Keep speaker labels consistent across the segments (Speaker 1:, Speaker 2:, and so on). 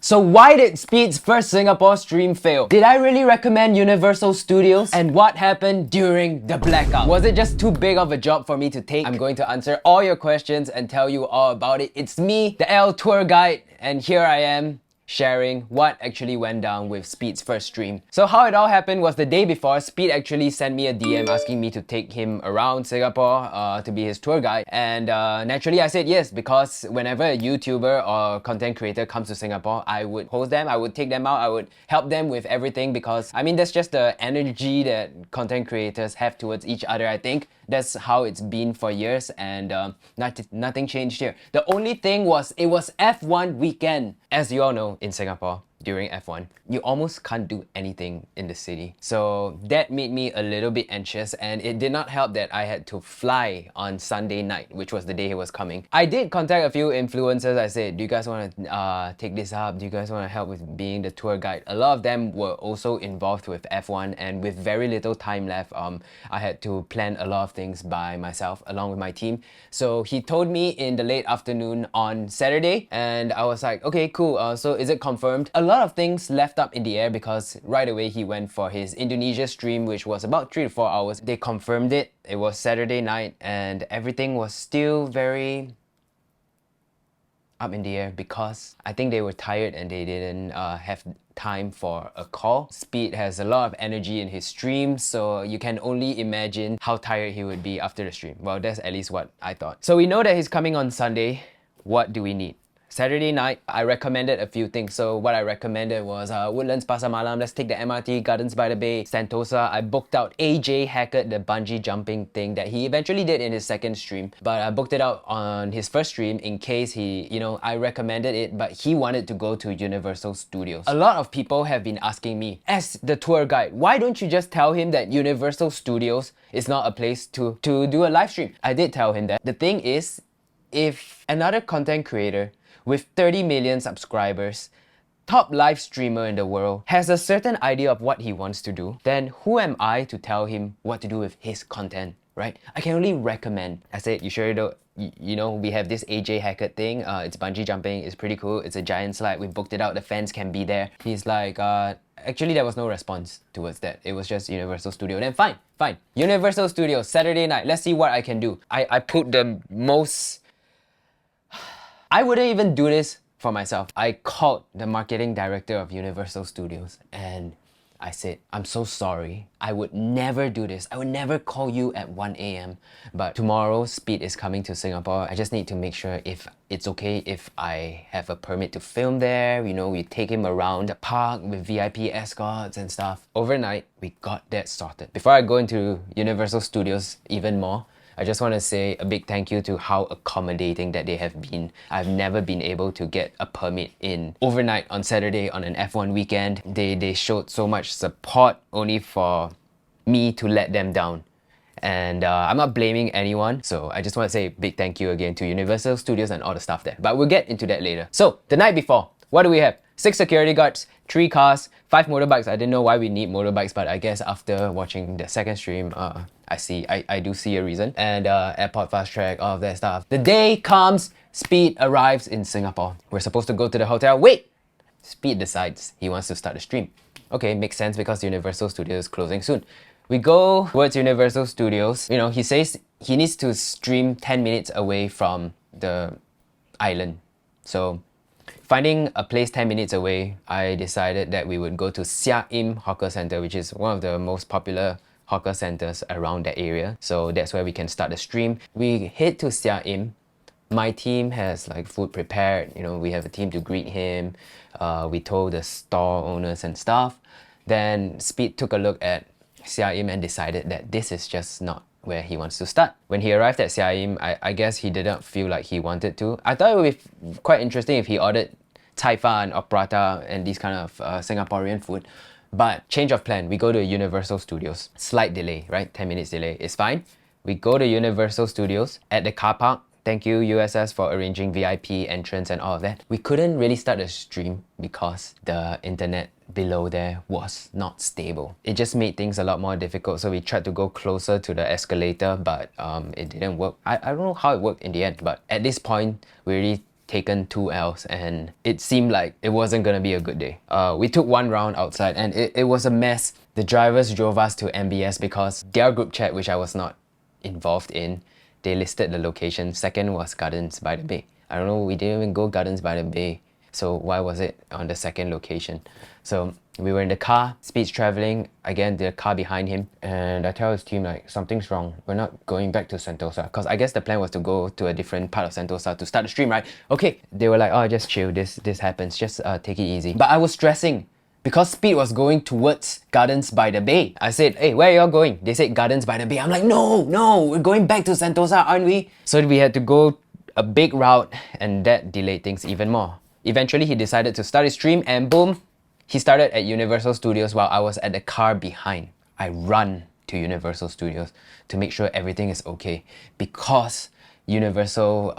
Speaker 1: So why did Speed's first Singapore stream fail? Did I really recommend Universal Studios? And what happened during the blackout? Was it just too big of a job for me to take? I'm going to answer all your questions and tell you all about it. It's me, the L tour guide, and here I am sharing what actually went down with Speed's first stream. So how it all happened was the day before, Speed actually sent me a DM asking me to take him around Singapore to be his tour guide, and naturally I said yes, because whenever a YouTuber or content creator comes to Singapore, I would host them, I would take them out, I would help them with everything, because I mean that's just the energy that content creators have towards each other. I think that's how it's been for years, and nothing changed here. The only thing was, it was F1 weekend. As you all know, in Singapore, during F1, you almost can't do anything in the city. So that made me a little bit anxious, and it did not help that I had to fly on Sunday night, which was the day he was coming. I did contact a few influencers. I said, do you guys want to take this up? Do you guys want to help with being the tour guide? A lot of them were also involved with F1, and with very little time left, I had to plan a lot of things by myself along with my team. So he told me in the late afternoon on Saturday, and I was like, okay, cool. So is it confirmed? A lot of things left up in the air, because right away he went for his Indonesia stream, which was about 3 to 4 hours. They confirmed it. It was Saturday night, and everything was still very up in the air, because I think they were tired and they didn't have time for a call. Speed has a lot of energy in his stream, so you can only imagine how tired he would be after the stream. Well, that's at least what I thought. So we know that he's coming on Sunday. What do we need? Saturday night, I recommended a few things. So what I recommended was Woodlands, Pasar Malam, let's take the MRT, Gardens by the Bay, Sentosa. I booked out AJ Hackett, the bungee jumping thing that he eventually did in his second stream. But I booked it out on his first stream in case he, I recommended it, but he wanted to go to Universal Studios. A lot of people have been asking me, as the tour guide, why don't you just tell him that Universal Studios is not a place to do a live stream? I did tell him that. The thing is, if another content creator with 30 million subscribers, top live streamer in the world, has a certain idea of what he wants to do, then who am I to tell him what to do with his content, right? I can only recommend. I said, you sure don't, we have this AJ Hackett thing, it's bungee jumping, it's pretty cool, it's a giant slide, we booked it out, the fans can be there. He's like, actually there was no response towards that. It was just Universal Studio. Then fine. Universal Studios, Saturday night, let's see what I can do. I put the most... I wouldn't even do this for myself. I called the marketing director of Universal Studios and I said, I'm so sorry. I would never do this. I would never call you at 1 a.m. But tomorrow, Speed is coming to Singapore. I just need to make sure if it's okay if I have a permit to film there. We take him around the park with VIP escorts and stuff. Overnight, we got that sorted. Before I go into Universal Studios even more, I just want to say a big thank you to how accommodating that they have been. I've never been able to get a permit in overnight on Saturday on an F1 weekend. They showed so much support only for me to let them down. And I'm not blaming anyone, so I just want to say a big thank you again to Universal Studios and all the stuff there. But we'll get into that later. So, the night before, what do we have? 6 security guards, 3 cars, 5 motorbikes. I didn't know why we need motorbikes, but I guess after watching the second stream, I do see a reason. And airport fast track, all of that stuff. The day comes, Speed arrives in Singapore. We're supposed to go to the hotel. Wait! Speed decides he wants to start the stream. Okay, makes sense because Universal Studios is closing soon. We go towards Universal Studios. He says he needs to stream 10 minutes away from the island. So, finding a place 10 minutes away, I decided that we would go to Siak Im Hawker Centre, which is one of the most popular hawker centres around that area. So that's where we can start the stream. We head to Siak Im. My team has food prepared. We have a team to greet him. We told the store owners and stuff. Then Speed took a look at Siak Im and decided that this is just not where he wants to start. When he arrived at Siak Im, I guess he didn't feel like he wanted to. I thought it would be quite interesting if he ordered Cai Fan or prata and these kind of Singaporean food. But change of plan, we go to Universal Studios. Slight delay, right? 10 minutes delay is fine. We go to Universal Studios at the car park. Thank you USS for arranging VIP entrance and all of that. We couldn't really start the stream because the internet below there was not stable. It just made things a lot more difficult, so we tried to go closer to the escalator, but it didn't work. I don't know how it worked in the end, but at this point, we really taken 2 L's and it seemed like it wasn't gonna be a good day. We took one round outside and it was a mess. The drivers drove us to MBS because their group chat, which I was not involved in, they listed the location. Second was Gardens by the Bay. I don't know, we didn't even go Gardens by the Bay. So why was it on the second location? So we were in the car, Speed's traveling, again the car behind him, and I tell his team like, something's wrong, we're not going back to Sentosa. Because I guess the plan was to go to a different part of Sentosa to start the stream, right? Okay, they were like, oh, just chill, this happens, just take it easy. But I was stressing because Speed was going towards Gardens by the Bay. I said, hey, where are y'all going? They said Gardens by the Bay. I'm like, no, we're going back to Sentosa, aren't we? So we had to go a big route and that delayed things even more. Eventually, he decided to start his stream and boom, he started at Universal Studios while I was at the car behind. I run to Universal Studios to make sure everything is okay because Universal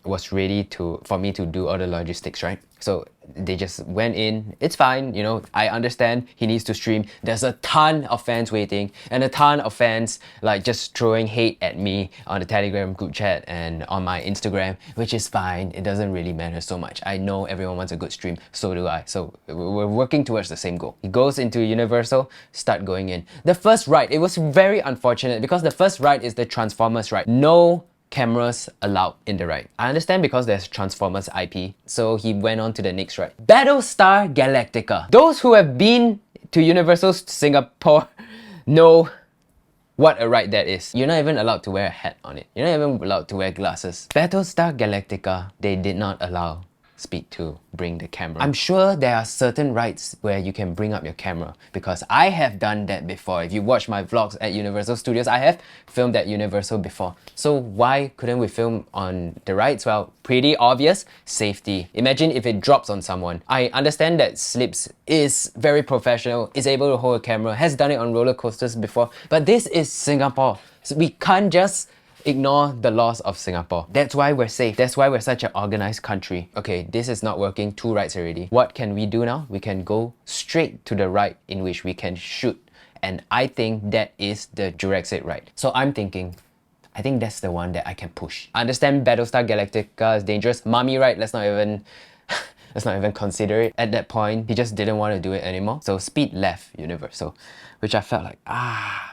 Speaker 1: was ready for me to do all the logistics, right? So they just went in, it's fine, you know, I understand he needs to stream. There's a ton of fans waiting and a ton of fans like just throwing hate at me on the Telegram group chat and on my Instagram, which is fine, it doesn't really matter so much. I know everyone wants a good stream, so do I. So we're working towards the same goal. He goes into Universal, start going in. The first ride, it was very unfortunate because the first ride is the Transformers ride. No cameras allowed in the ride. I understand because there's Transformers IP, so he went on to the next ride. Battlestar Galactica. Those who have been to Universal Singapore know what a ride that is. You're not even allowed to wear a hat on it. You're not even allowed to wear glasses. Battlestar Galactica, they did not allow Speed to bring the camera. I'm sure there are certain rides where you can bring up your camera because I have done that before. If you watch my vlogs at Universal Studios, I have filmed at Universal before. So why couldn't we film on the rides? Well, pretty obvious, safety. Imagine if it drops on someone. I understand that Slips is very professional, is able to hold a camera, has done it on roller coasters before, but this is Singapore. So we can't just ignore the laws of Singapore. That's why we're safe. That's why we're such an organized country. Okay, this is not working. 2 rides already. What can we do now? We can go straight to the ride in which we can shoot. And I think that is the Jurassic ride. So I'm thinking, I think that's the one that I can push. I understand Battlestar Galactica is dangerous. Mummy ride, let's not even consider it. At that point, he just didn't want to do it anymore. So Speed left Universal, which I felt like,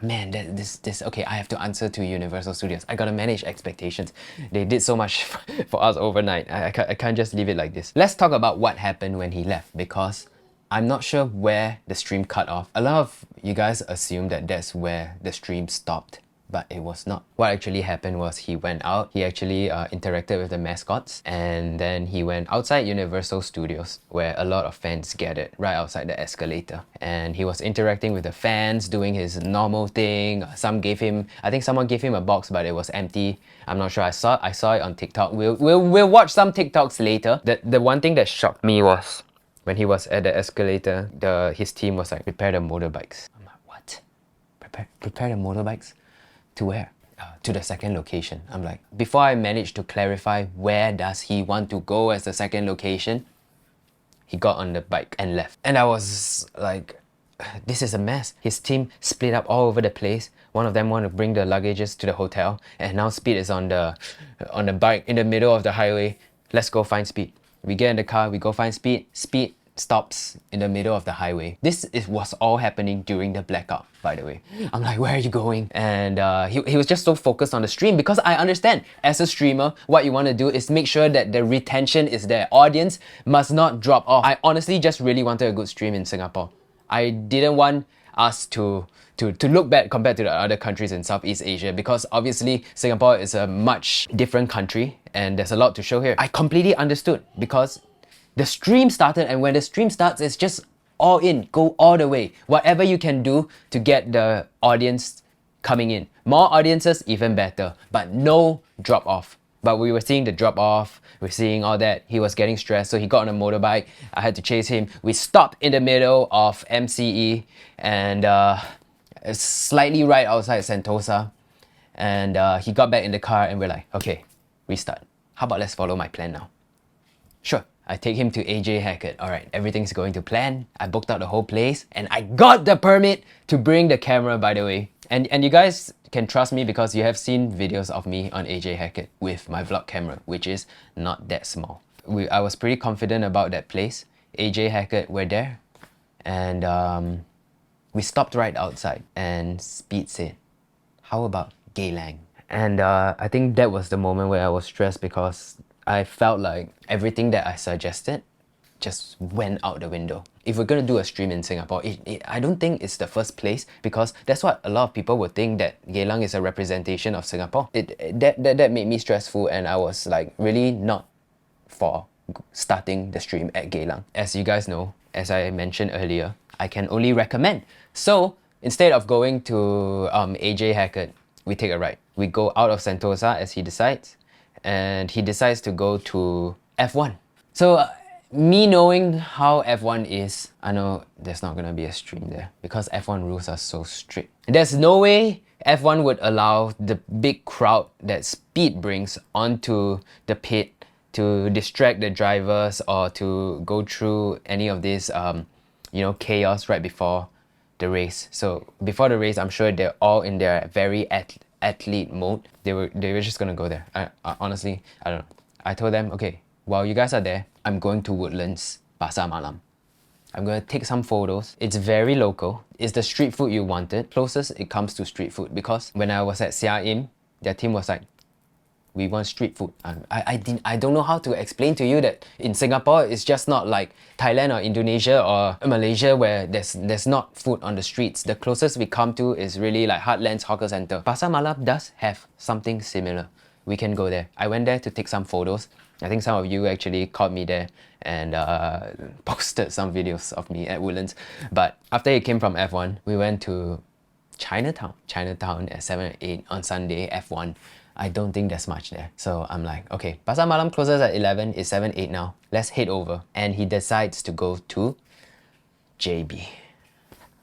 Speaker 1: man, okay, I have to answer to Universal Studios. I gotta manage expectations. They did so much for us overnight. I can't just leave it like this. Let's talk about what happened when he left because I'm not sure where the stream cut off. A lot of you guys assume that that's where the stream stopped, but it was not. What actually happened was he went out, he actually interacted with the mascots, and then he went outside Universal Studios where a lot of fans gathered right outside the escalator. And he was interacting with the fans, doing his normal thing. I think someone gave him a box, but it was empty. I'm not sure, I saw it on TikTok. We'll watch some TikToks later. The one thing that shocked me was when he was at the escalator, his team was like, prepare the motorbikes. I'm like, what? Prepare the motorbikes? To where? To the second location. I'm like, before I managed to clarify where does he want to go as the second location, he got on the bike and left. And I was like, this is a mess. His team split up all over the place. One of them wanted to bring the luggages to the hotel, and now Speed is on the bike in the middle of the highway. Let's go find Speed. We get in the car, we go find Speed. Speed stops in the middle of the highway. This was all happening during the blackout, by the way. I'm like, where are you going? And he was just so focused on the stream because I understand, as a streamer, what you want to do is make sure that the retention is there. Audience must not drop off. I honestly just really wanted a good stream in Singapore. I didn't want us to look bad compared to the other countries in Southeast Asia because obviously Singapore is a much different country and there's a lot to show here. I completely understood because the stream started, and when the stream starts, it's just all in, go all the way. Whatever you can do to get the audience coming in. More audiences, even better, but no drop off. But we were seeing the drop off, we're seeing all that. He was getting stressed, so he got on a motorbike. I had to chase him. We stopped in the middle of MCE and slightly right outside Sentosa. And he got back in the car and we're like, okay, restart. How about let's follow my plan now? Sure. I take him to AJ Hackett. Alright, everything's going to plan. I booked out the whole place and I got the permit to bring the camera, by the way. And you guys can trust me because you have seen videos of me on AJ Hackett with my vlog camera, which is not that small. I was pretty confident about that place. AJ Hackett were there, and we stopped right outside, and Speed said, "How about Geylang?" And I think that was the moment where I was stressed because I felt like everything that I suggested just went out the window. If we're gonna do a stream in Singapore, I don't think it's the first place, because that's what a lot of people would think, that Geylang is a representation of Singapore. That made me stressful, and I was like really not for starting the stream at Geylang. As you guys know, as I mentioned earlier, I can only recommend. So instead of going to AJ Hackett, we take a ride. We go out of Sentosa as he decides, and he decides to go to F1. So me knowing how F1 is, I know there's not gonna be a stream there because F1 rules are so strict. There's no way F1 would allow the big crowd that Speed brings onto the pit to distract the drivers or to go through any of this chaos right before the race. So before the race, I'm sure they're all in their very athlete mode. They were just gonna go there. I honestly, I don't know. I told them, okay, while you guys are there, I'm going to Woodlands, Pasar Malam. I'm gonna take some photos. It's very local. It's the street food you wanted. Closest it comes to street food, because when I was at Sia Im, their team was like, we want street food. I don't know how to explain to you that in Singapore, it's just not like Thailand or Indonesia or Malaysia where there's not food on the streets. The closest we come to is really like Heartland's hawker center. Pasar Malam does have something similar. We can go there. I went there to take some photos. I think some of you actually caught me there and posted some videos of me at Woodlands. But after it came from F1, we went to Chinatown at 7 or 8 on Sunday, F1. I don't think there's much there. So I'm like, okay, Pasar Malam closes at 11, it's 7, 8 now. Let's head over. And he decides to go to JB.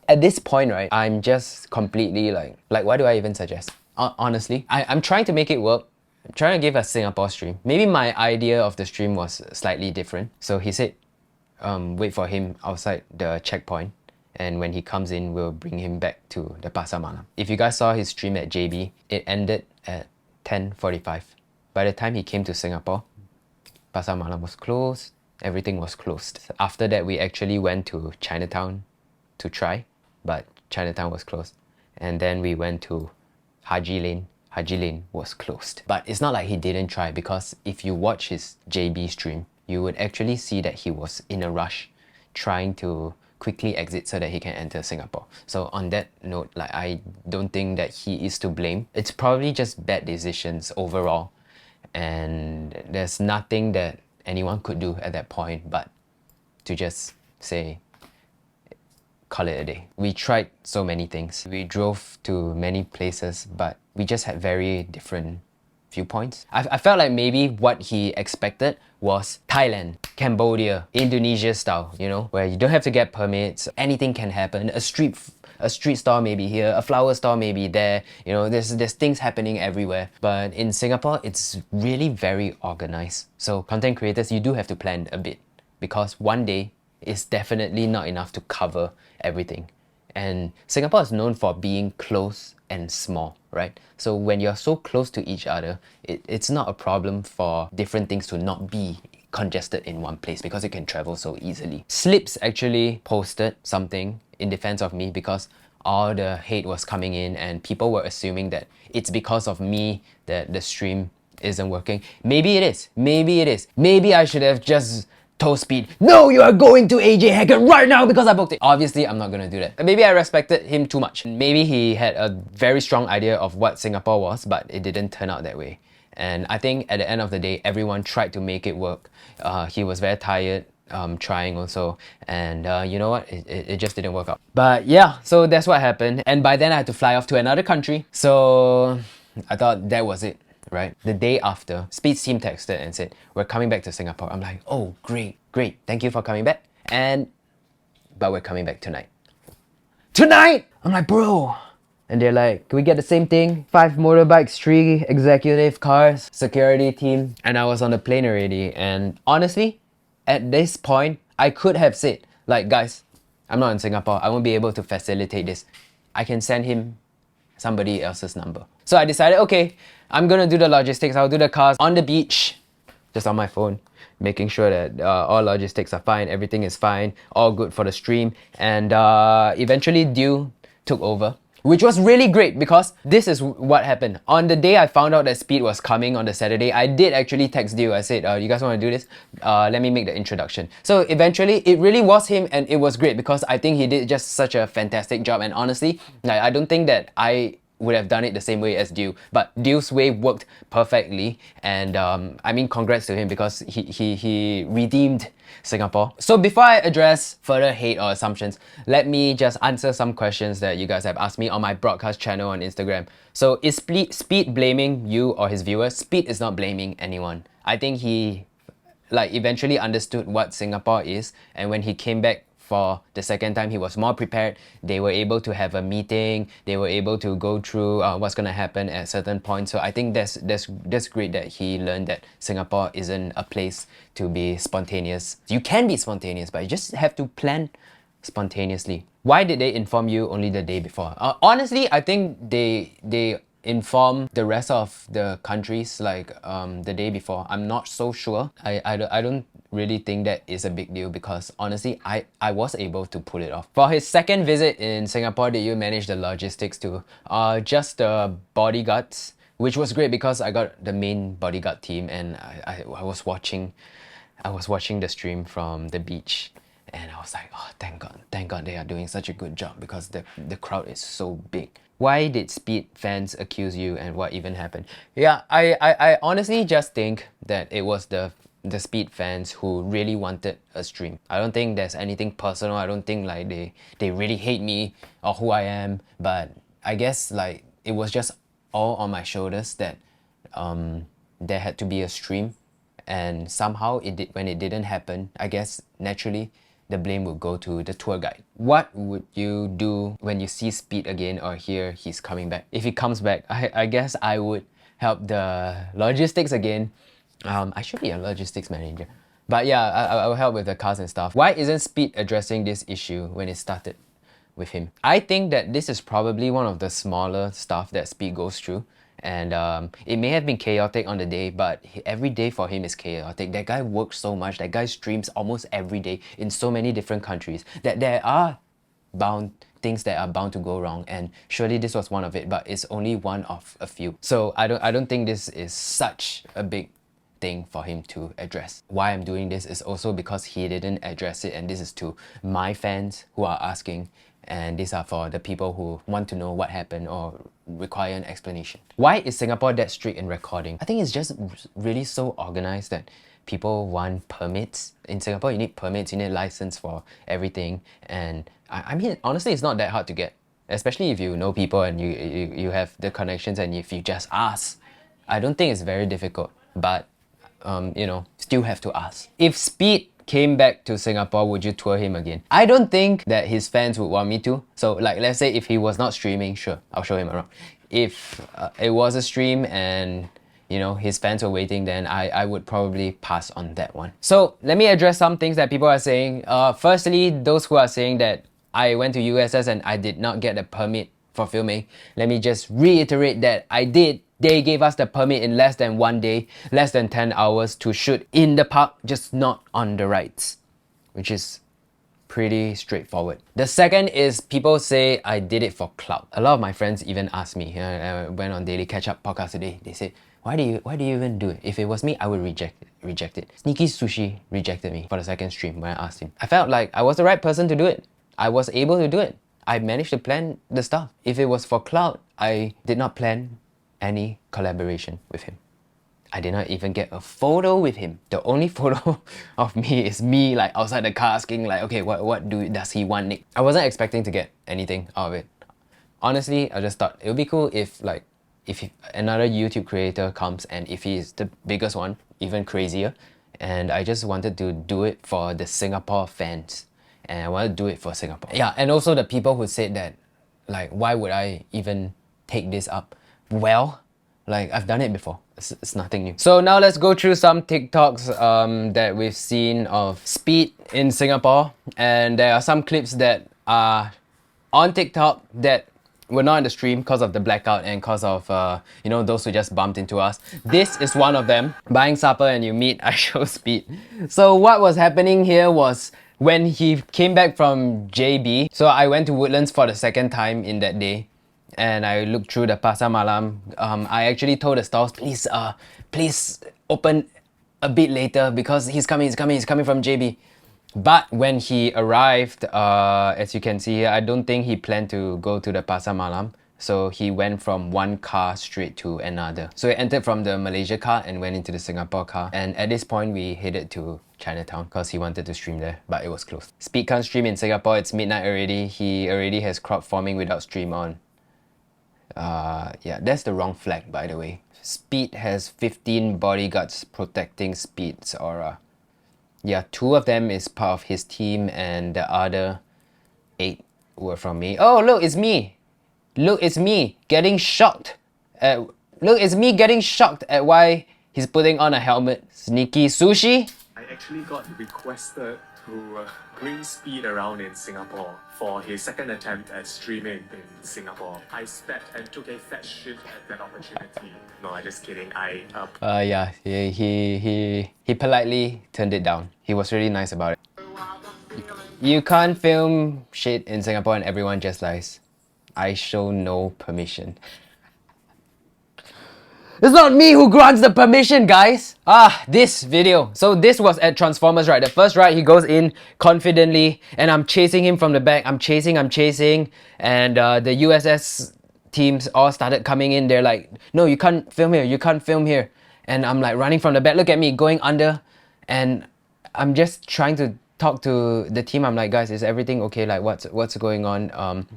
Speaker 1: At this point, right, I'm just completely like why do I even suggest? Honestly, I'm trying to make it work. I'm trying to give a Singapore stream. Maybe my idea of the stream was slightly different. So he said, wait for him outside the checkpoint. And when he comes in, we'll bring him back to the Pasar Malam. If you guys saw his stream at JB, it ended at 10:45. By the time he came to Singapore, Pasar Malam was closed, everything was closed. After that, we actually went to Chinatown to try, but Chinatown was closed. And then we went to Haji Lane. Haji Lane was closed. But it's not like he didn't try, because if you watch his JB stream, you would actually see that he was in a rush trying to quickly exit so that he can enter Singapore. So on that note, like, I don't think that he is to blame. It's probably just bad decisions overall, and there's nothing that anyone could do at that point but to just say, call it a day. We tried so many things. We drove to many places, but we just had very different viewpoints. I felt like maybe what he expected was Thailand, Cambodia, Indonesia style, you know, where you don't have to get permits, anything can happen. A street store may be here, a flower store may be there, you know, there's things happening everywhere. But in Singapore, it's really very organized. So content creators, you do have to plan a bit, because one day is definitely not enough to cover everything. And Singapore is known for being close and small, right? So when you're so close to each other, it's not a problem for different things to not be congested in one place, because you can travel so easily. Slips actually posted something in defense of me, because all the hate was coming in and people were assuming that it's because of me that the stream isn't working. Maybe it is. Maybe it is. Maybe I should have just told Speed, no, you are going to AJ Hackett right now because I booked it. Obviously, I'm not gonna do that. Maybe I respected him too much. Maybe he had a very strong idea of what Singapore was, but it didn't turn out that way. And I think at the end of the day, everyone tried to make it work. He was very tired, trying also. And you know what? It just didn't work out. But yeah, so that's what happened. And by then I had to fly off to another country. So I thought that was it. Right? The day after, Speed's team texted and said, we're coming back to Singapore. I'm like, oh, great. Thank you for coming back. But we're coming back tonight. Tonight! I'm like, bro. And they're like, can we get the same thing? 5 motorbikes, 3 executive cars, security team. And I was on the plane already. And honestly, at this point, I could have said, like, guys, I'm not in Singapore. I won't be able to facilitate this. I can send him somebody else's number. So I decided, okay, I'm gonna do the logistics. I'll do the cars on the beach just on my phone, making sure that all logistics are fine, everything is fine, all good for the stream. And eventually Dew took over, which was really great because this is what happened. On the day I found out that Speed was coming on the Saturday, I did actually text Dew. I said, you guys want to do this? Let me make the introduction. So eventually, it really was him, and it was great because I think he did just such a fantastic job. And honestly, I don't think that I would have done it the same way as Dew, but Dew's way worked perfectly. And I mean, congrats to him because he redeemed Singapore. So before I address further hate or assumptions, let me just answer some questions that you guys have asked me on my broadcast channel on Instagram. So is Speed blaming you or his viewers? Speed is not blaming anyone. I think he eventually understood what Singapore is, and when he came back for the second time, he was more prepared. They were able to have a meeting. They were able to go through what's gonna happen at certain points. So I think that's great that he learned that Singapore isn't a place to be spontaneous. You can be spontaneous, but you just have to plan spontaneously. Why did they inform you only the day before? Honestly, I think they inform the rest of the countries the day before. I'm not so sure. I don't really think that is a big deal because honestly, I was able to pull it off. For his second visit in Singapore, did you manage the logistics too? Just the bodyguards, which was great because I got the main bodyguard team, and I was watching the stream from the beach. And I was like, oh, thank God they are doing such a good job because the crowd is so big. Why did Speed fans accuse you, and what even happened? Yeah, I honestly just think that it was the Speed fans who really wanted a stream. I don't think there's anything personal. I don't think they really hate me or who I am, but I guess it was just all on my shoulders that there had to be a stream, and somehow when it didn't happen, I guess naturally the blame would go to the tour guide. What would you do when you see Speed again or hear he's coming back? If he comes back, I guess I would help the logistics again. I should be a logistics manager. But yeah, I will help with the cars and stuff. Why isn't Speed addressing this issue when it started with him? I think that this is probably one of the smaller stuff that Speed goes through. And it may have been chaotic on the day, but every day for him is chaotic. That guy works so much. That guy streams almost every day in so many different countries that there are things that are bound to go wrong. And surely this was one of it, but it's only one of a few. So I don't think this is such a big thing for him to address. Why I'm doing this is also because he didn't address it, and this is to my fans who are asking. And these are for the people who want to know what happened or require an explanation. Why is Singapore that strict in recording? I think it's just really so organized that people want permits. In Singapore, you need permits, you need license for everything. And I mean, honestly, it's not that hard to get, especially if you know people and you have the connections, and if you just ask. I don't think it's very difficult, but still have to ask. If Speed came back to Singapore, would you tour him again? I don't think that his fans would want me to. So let's say if he was not streaming, sure, I'll show him around. If it was a stream and his fans were waiting, then I would probably pass on that one. So let me address some things that people are saying. Firstly, those who are saying that I went to USS and I did not get a permit for filming, let me just reiterate that I did. They gave us the permit in less than 1 day, less than 10 hours to shoot in the park, just not on the rides, which is pretty straightforward. The second is people say I did it for clout. A lot of my friends even asked me, I went on Daily Catch Up podcast today, they said, why do you even do it? If it was me, I would reject it. Sneaky Sushi rejected me for the second stream when I asked him. I felt like I was the right person to do it. I was able to do it. I managed to plan the stuff. If it was for clout, I did not plan any collaboration with him. I did not even get a photo with him. The only photo of me is me outside the car asking okay, what does he want Nick? I wasn't expecting to get anything out of it. Honestly, I just thought it would be cool if another YouTube creator comes, and if he's the biggest one, even crazier. And I just wanted to do it for the Singapore fans. And I wanted to do it for Singapore. Yeah, and also the people who said that why would I even take this up? Well, I've done it before. It's nothing new. So now let's go through some TikToks that we've seen of Speed in Singapore. And there are some clips that are on TikTok that we're not in the stream because of the blackout and because of, you know, those who just bumped into us. This is one of them. Buying supper and you meet iShowSpeed. So what was happening here was when he came back from JB, so I went to Woodlands for the second time in that day. And I looked through the Pasar Malam. I actually told the stalls, please open a bit later because he's coming from JB. But when he arrived, as you can see here, I don't think he planned to go to the Pasar Malam. So he went from one car straight to another. So he entered from the Malaysia car and went into the Singapore car. And at this point, we headed to Chinatown because he wanted to stream there, but it was closed. Speed can't stream in Singapore. It's midnight already. He already has crowd forming without stream on. Yeah, that's the wrong flag, by the way. Speed has 15 bodyguards protecting Speed's aura. Yeah, 2 of them is part of his team and the other 8 were from me. Oh, look, it's me. Look, it's me getting shocked at... Look, it's me getting shocked at why he's putting on a helmet. Sneaky sushi?
Speaker 2: I actually got requested to bring Speed around in Singapore for his second attempt at streaming in Singapore. I spat and took a fat shit at that opportunity. No, I'm just kidding.
Speaker 1: Yeah, he politely turned it down. He was really nice about it. You can't film shit in Singapore and everyone just lies. I show no permission. It's not me who grants the permission, guys! This video. So this was at Transformers, right? The first ride, he goes in confidently and I'm chasing him from the back. I'm chasing. And the USS teams all started coming in. They're like, no, you can't film here. And I'm like running from the back. Look at me, going under. And I'm just trying to talk to the team. I'm like, guys, is everything okay? Like, what's going on?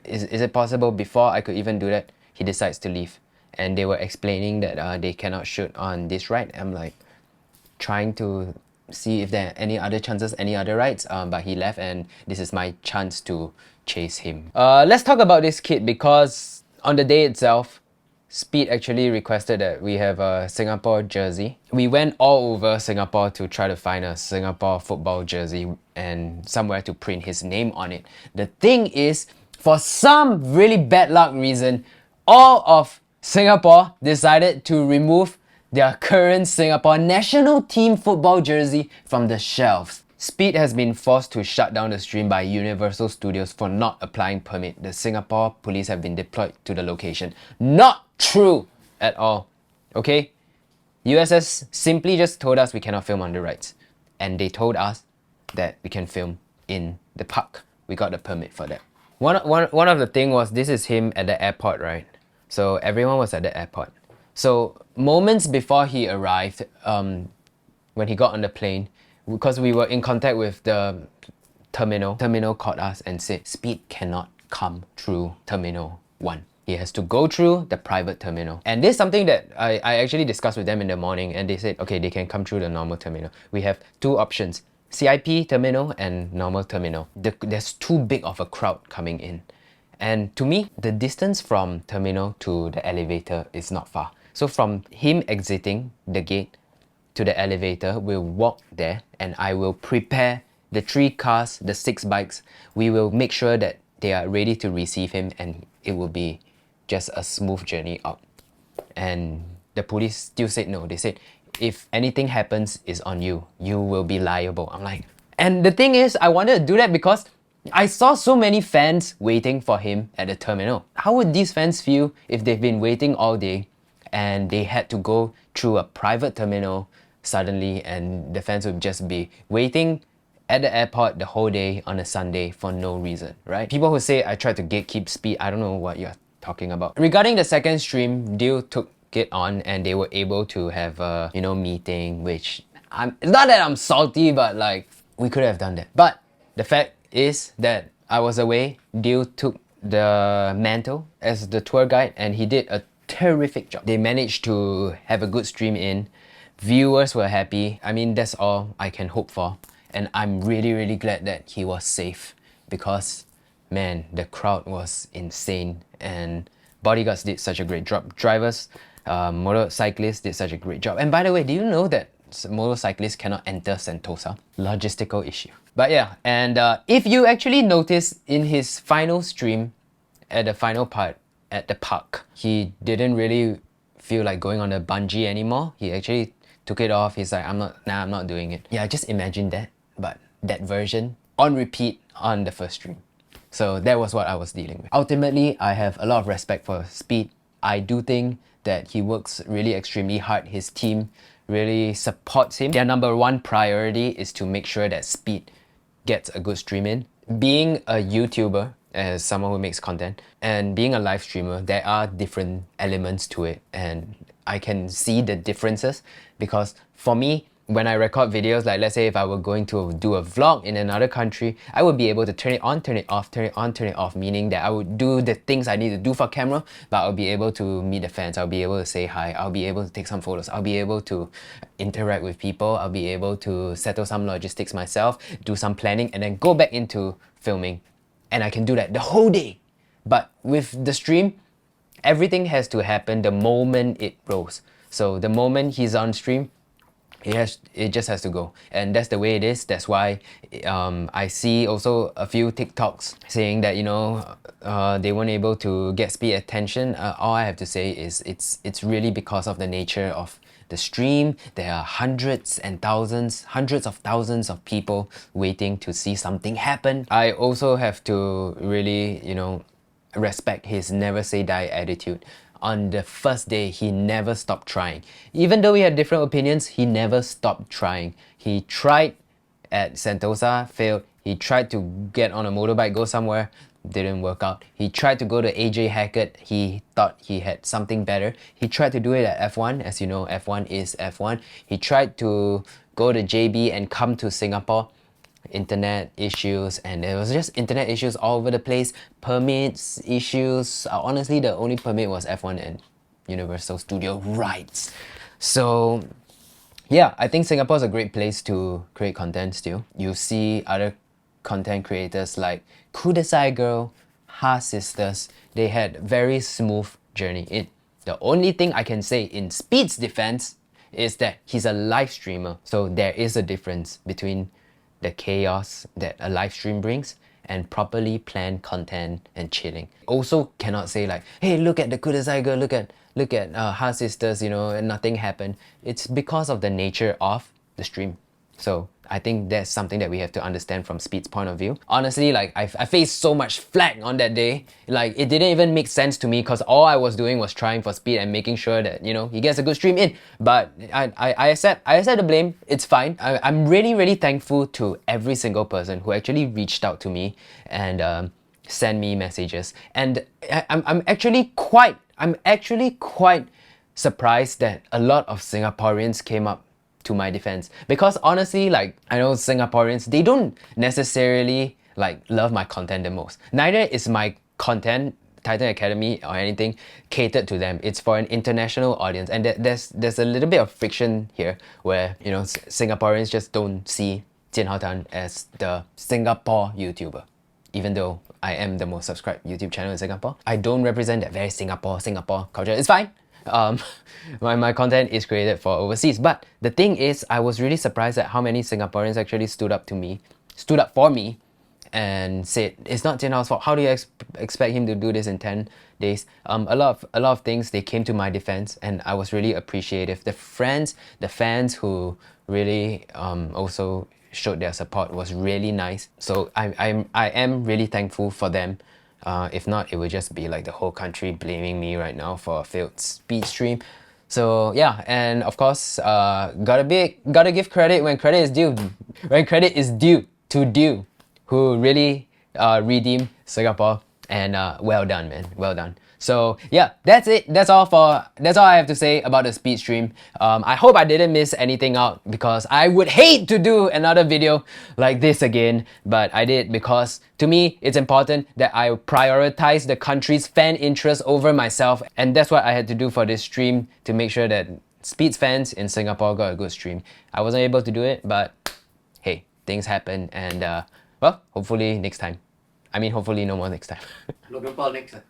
Speaker 1: Is it possible? Before I could even do that, he decides to leave. And they were explaining that they cannot shoot on this ride. I'm like trying to see if there are any other chances, any other rides, but he left and this is my chance to chase him. Let's talk about this kid because on the day itself, Speed actually requested that we have a Singapore jersey. We went all over Singapore to try to find a Singapore football jersey and somewhere to print his name on it. The thing is, for some really bad luck reason, all of Singapore decided to remove their current Singapore national team football jersey from the shelves. Speed has been forced to shut down the stream by Universal Studios for not applying permit. The Singapore police have been deployed to the location. Not true at all. Okay? USS simply just told us we cannot film on the rides. And they told us that we can film in the park. We got the permit for that. One of the thing was, this is him at the airport, right? So everyone was at the airport. So moments before he arrived, when he got on the plane, because we were in contact with the terminal called us and said, Speed cannot come through Terminal 1. He has to go through the private terminal. And this is something that I actually discussed with them in the morning and they said, okay, they can come through the normal terminal. We have 2 options, CIP terminal and normal terminal. There's too big of a crowd coming in. And to me, the distance from terminal to the elevator is not far. So from him exiting the gate to the elevator, we'll walk there and I will prepare the 3 cars, the 6 bikes. We will make sure that they are ready to receive him and it will be just a smooth journey out. And the police still said no. They said, if anything happens, it's on you. You will be liable. I'm like, and the thing is, I wanted to do that because I saw so many fans waiting for him at the terminal. How would these fans feel if they've been waiting all day and they had to go through a private terminal suddenly and the fans would just be waiting at the airport the whole day on a Sunday for no reason, right? People who say I tried to gatekeep Speed, I don't know what you're talking about. Regarding the second stream, Deal took it on and they were able to have a, meeting, which it's not that I'm salty, but like, we could have done that. But the fact is that I was away, Deal took the mantle as the tour guide and he did a terrific job. They managed to have a good stream in, viewers were happy. I mean, that's all I can hope for. And I'm really glad that he was safe because, man, the crowd was insane and bodyguards did such a great job. Drivers, motorcyclists did such a great job. And by the way, do you know that motorcyclists cannot enter Sentosa? Logistical issue. But yeah, and if you actually notice in his final stream, at the final part at the park, he didn't really feel like going on the bungee anymore. He actually took it off. He's like, I'm not doing it. Yeah, just imagine that, but that version on repeat on the first stream. So that was what I was dealing with. Ultimately, I have a lot of respect for Speed. I do think that he works really extremely hard. His team really supports him. Their number one priority is to make sure that Speed gets a good stream in. Being a YouTuber, as someone who makes content, and being a live streamer, there are different elements to it, and I can see the differences because for me, when I record videos, like let's say if I were going to do a vlog in another country, I would be able to turn it on, turn it off, turn it on, turn it off, meaning that I would do the things I need to do for camera, but I'll be able to meet the fans, I'll be able to say hi, I'll be able to take some photos, I'll be able to interact with people, I'll be able to settle some logistics myself, do some planning, and then go back into filming. And I can do that the whole day. But with the stream, everything has to happen the moment it rolls. So the moment he's on stream, it just has to go, and that's the way it is. That's why I see also a few TikToks saying that, you know, they weren't able to get Speed attention. All I have to say is it's really because of the nature of the stream. There are hundreds of thousands of people waiting to see something happen. I also have to really, you know, respect his never say die attitude. On the first day, he never stopped trying. Even though we had different opinions, he never stopped trying. He tried at Sentosa, failed. He tried to get on a motorbike, go somewhere, didn't work out. He tried to go to AJ Hackett. He thought he had something better. He tried to do it at F1. As you know, F1 is F1. He tried to go to JB and come to Singapore. Internet issues, and there was just internet issues all over the place. Permits issues. Honestly, the only permit was F1 and Universal Studio rights. So yeah, I think Singapore is a great place to create content still. You see other content creators like Kudasai Girl, Ha Sisters. They had very smooth journey. The only thing I can say in Speed's defense is that he's a live streamer. So there is a difference between the chaos that a live stream brings and properly planned content and chilling. Also cannot say like, hey, look at the Kudasai Girl, look at Ha Sisters, you know, and nothing happened. It's because of the nature of the stream. So I think that's something that we have to understand from Speed's point of view. Honestly, like I faced so much flack on that day. Like it didn't even make sense to me because all I was doing was trying for Speed and making sure that, you know, he gets a good stream in. But I accept the blame. It's fine. I'm really thankful to every single person who actually reached out to me and sent me messages. And I'm actually quite surprised that a lot of Singaporeans came up to my defense, because honestly, like, I know Singaporeans, they don't necessarily like love my content the most. Neither is my content, Titan Academy or anything, catered to them. It's for an international audience, and there's a little bit of friction here where, you know, Singaporeans just don't see Jian Hao Tan as the Singapore YouTuber. Even though I am the most subscribed YouTube channel in Singapore, I don't represent that very Singapore culture. It's fine. My content is created for overseas, but the thing is, I was really surprised at how many Singaporeans actually stood up for me and said, it's not Jian Hao's fault. How do you expect him to do this in 10 days? A lot of things, they came to my defense, and I was really appreciative. The fans who really also showed their support was really nice. So I am really thankful for them. If not, it would just be like the whole country blaming me right now for a failed Speed stream. So yeah, and of course, gotta give credit when credit is due. When credit is due to Dew, who really redeemed Singapore, and well done, man, well done. So yeah, that's it. That's all I have to say about the Speed stream. I hope I didn't miss anything out, because I would hate to do another video like this again, but I did because to me it's important that I prioritize the country's fan interest over myself, and that's what I had to do for this stream to make sure that Speed's fans in Singapore got a good stream. I wasn't able to do it, but hey, things happen, and well, hopefully next time. I mean, hopefully no more next time.
Speaker 3: Logan Paul next time.